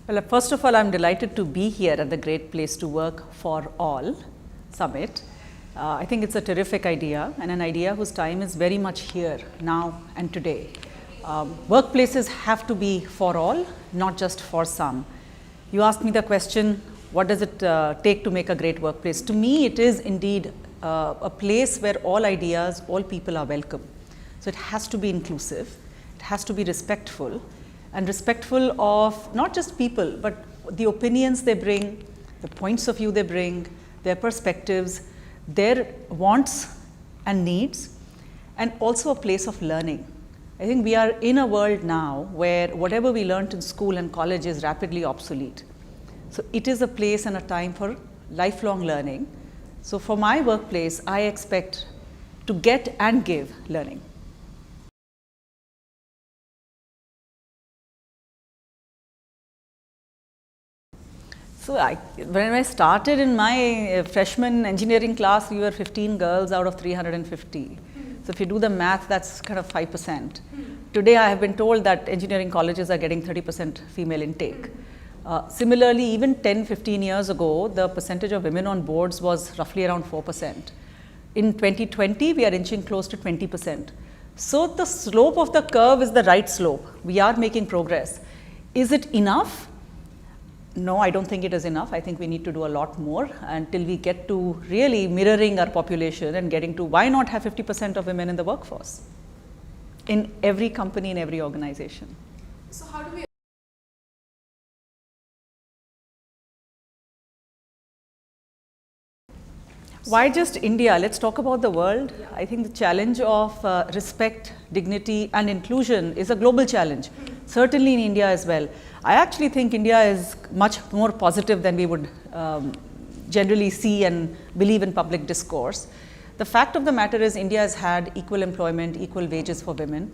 Well, first of all, I'm delighted to be here at the Great Place to Work for All Summit. I think it's a terrific idea and an idea whose time is very much here, now and today. Workplaces have to be for all, not just for some. You asked me the question, what does it take to make a great workplace? To me, it is indeed a place where all ideas, all people are welcome. So it has to be inclusive, it has to be respectful, and respectful of not just people, but the opinions they bring, the points of view they bring, their perspectives, their wants and needs, and also a place of learning. I think we are in a world now where whatever we learnt in school and college is rapidly obsolete. So it is a place and a time for lifelong learning. So for my workplace, I expect to get and give learning. So when I started in my freshman engineering class, we were 15 girls out of 350. So if you do the math, that's kind of 5%. Today, I have been told that engineering colleges are getting 30% female intake. Similarly, even 10, 15 years ago, the percentage of women on boards was roughly around 4%. In 2020, we are inching close to 20%. So the slope of the curve is the right slope. We are making progress. Is it enough? No, I don't think it is enough. I think we need to do a lot more until we get to really mirroring our population and getting to why not have 50% of women in the workforce in every company, in every organization. So how do we? Why just India? Let's talk about the world. Yeah. I think the challenge of respect, dignity and inclusion is a global challenge, certainly in India as well. I actually think India is much more positive than we would generally see and believe in public discourse. The fact of the matter is India has had equal employment, equal wages for women.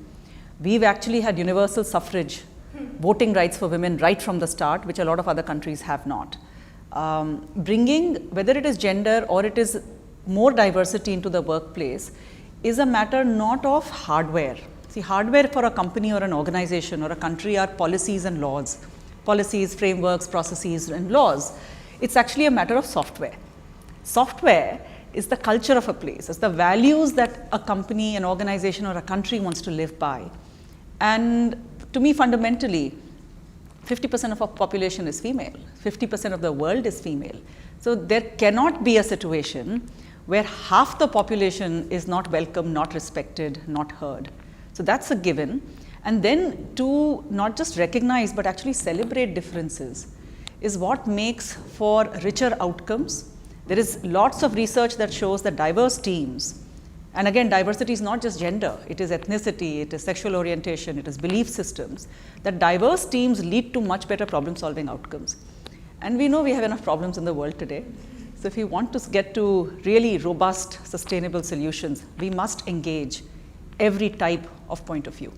We've actually had universal suffrage, voting rights for women right from the start, which a lot of other countries have not. Bringing, whether it is gender or it is more diversity into the workplace, is a matter not of hardware. See, hardware for a company or an organization or a country are policies and laws, policies, frameworks, processes and laws. It's actually a matter of software. Software is the culture of a place, it's the values that a company, an organization or a country wants to live by. And to me, fundamentally, 50% of our population is female, 50% of the world is female. So there cannot be a situation where half the population is not welcome, not respected, not heard. So that's a given. And then to not just recognize, but actually celebrate differences is what makes for richer outcomes. There is lots of research that shows that diverse teams, and again, diversity is not just gender, it is ethnicity, it is sexual orientation, it is belief systems, that diverse teams lead to much better problem solving outcomes. And we know we have enough problems in the world today. So if we want to get to really robust, sustainable solutions, we must engage every type of point of view.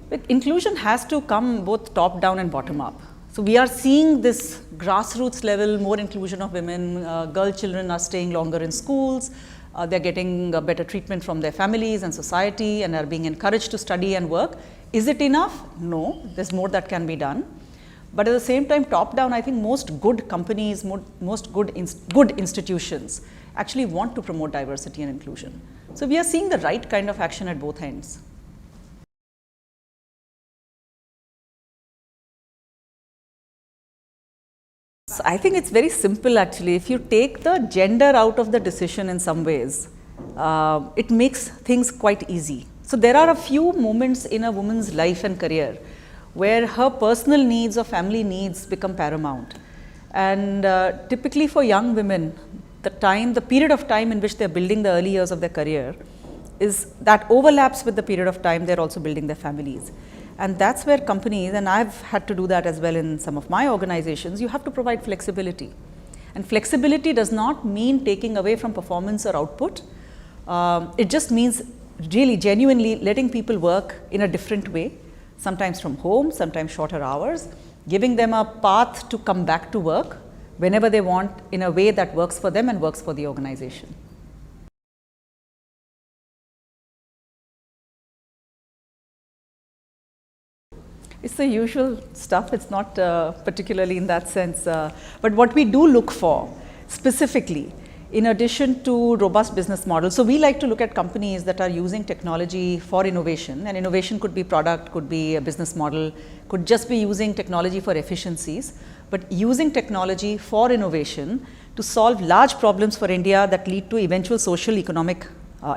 But inclusion has to come both top down and bottom up. So we are seeing this grassroots level, more inclusion of women, girl children are staying longer in schools, they're getting better treatment from their families and society and are being encouraged to study and work. Is it enough? No, there's more that can be done. But at the same time, top down, I think most good companies, most good institutions actually want to promote diversity and inclusion. So we are seeing the right kind of action at both ends. So I think it's very simple actually. If you take the gender out of the decision in some ways, it makes things quite easy. So there are a few moments in a woman's life and career where her personal needs or family needs become paramount. And typically for young women, the period of time in which they're building the early years of their career is that overlaps with the period of time they're also building their families. And that's where companies, and I've had to do that as well in some of my organizations, you have to provide flexibility. And flexibility does not mean taking away from performance or output. It just means really genuinely letting people work in a different way, sometimes from home, sometimes shorter hours, giving them a path to come back to work whenever they want in a way that works for them and works for the organization. It's the usual stuff. It's not particularly in that sense. But what we do look for specifically, in addition to robust business models, so we like to look at companies that are using technology for innovation, and innovation could be product, could be a business model, could just be using technology for efficiencies, but using technology for innovation to solve large problems for India that lead to eventual social economic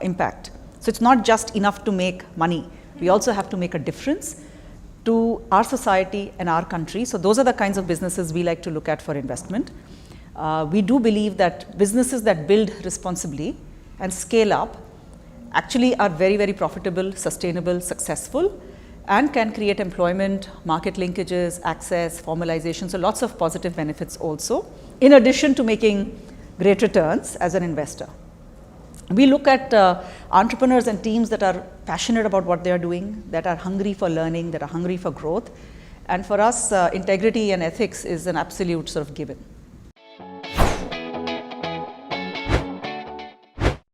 impact. So it's not just enough to make money. We also have to make a difference to our society and our country. So those are the kinds of businesses we like to look at for investment. We do believe that businesses that build responsibly and scale up actually are very, very profitable, sustainable, successful, and can create employment, market linkages, access, formalization, so lots of positive benefits also, in addition to making great returns as an investor. We look at entrepreneurs and teams that are passionate about what they are doing, that are hungry for learning, that are hungry for growth, and for us, integrity and ethics is an absolute sort of given.